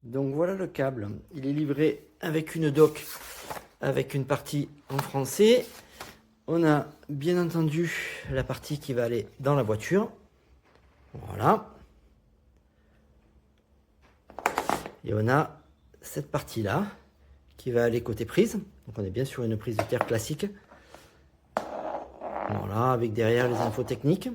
Donc voilà le câble, il est livré avec une dock, avec une partie en français. On a bien entendu la partie qui va aller dans la voiture. Voilà. Et on a cette partie-là qui va aller côté prise. Donc on est bien sur une prise de terre classique. Voilà, avec derrière les infos techniques.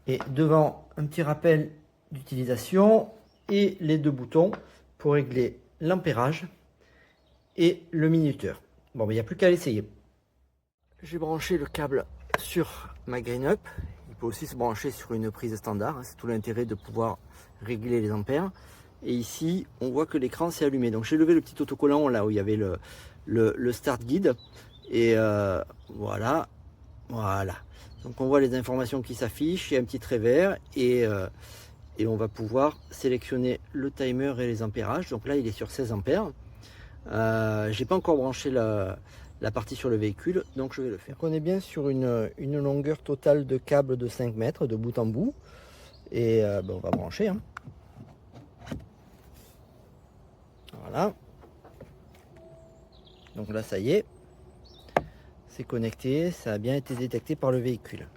Et devant, un petit rappel d'utilisation et les deux boutons pour régler l'ampérage et le minuteur. Bon, mais il n'y a plus qu'à l'essayer. J'ai branché le câble sur ma Green Up. Il peut aussi se brancher sur une prise standard. C'est tout l'intérêt de pouvoir régler les ampères. Et ici, on voit que l'écran s'est allumé. Donc j'ai levé le petit autocollant là où il y avait le Start Guide. Et voilà. Donc on voit les informations qui s'affichent. Il y a un petit trait vert. Et on va pouvoir sélectionner le timer et les ampérages. Donc là, il est sur 16 ampères. J'ai pas encore branché la partie sur le véhicule, donc je vais le faire. Donc on est bien sur une longueur totale de câble de 5 mètres de bout en bout. Et on va brancher. Hein. Voilà. Donc là, ça y est. C'est connecté, ça a bien été détecté par le véhicule.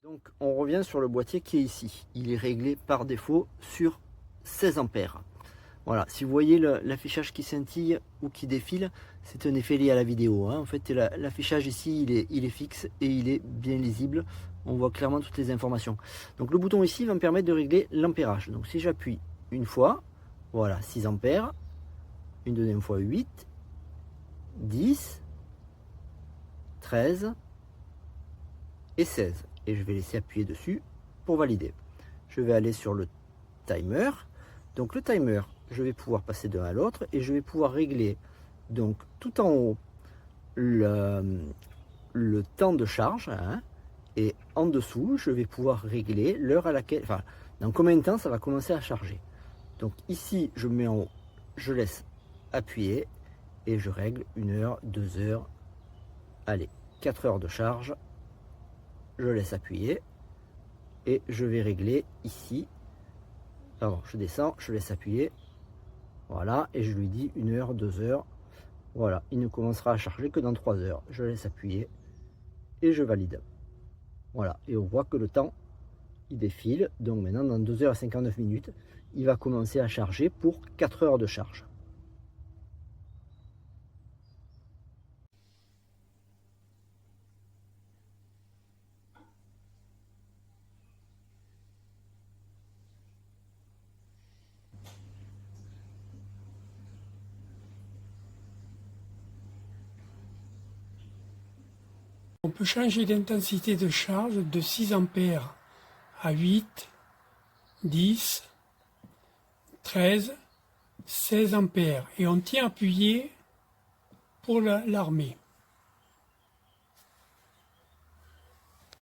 Donc on revient sur le boîtier qui est ici. Il est réglé par défaut sur 16 ampères. Voilà, si vous voyez l'affichage qui scintille ou qui défile, c'est un effet lié à la vidéo. Hein. En fait, l'affichage ici, il est fixe et il est bien lisible. On voit clairement toutes les informations. Donc le bouton ici va me permettre de régler l'ampérage. Donc si j'appuie une fois, voilà, 6 ampères. Une deuxième fois 8, 10, 13 et 16. Et je vais laisser appuyer dessus pour valider. Je vais aller sur le timer. Donc le timer, je vais pouvoir passer d'un à l'autre et je vais pouvoir régler donc tout en haut le temps de charge hein, et en dessous je vais pouvoir régler l'heure à laquelle, enfin dans combien de temps ça va commencer à charger. Donc ici je mets en haut, je laisse appuyer et je règle 1 heure, 2 heures, allez 4 heures de charge, je laisse appuyer et je vais régler ici. Pardon, je descends, je laisse appuyer. Voilà, et je lui dis 1 heure, 2 heures. Voilà, il ne commencera à charger que dans 3 heures. Je laisse appuyer et je valide. Voilà, et on voit que le temps, il défile. Donc maintenant, dans 2 heures et 59 minutes, il va commencer à charger pour 4 heures de charge. On peut changer d'intensité de charge de 6 ampères à 8, 10, 13, 16 ampères. Et on tient appuyé pour l'armée.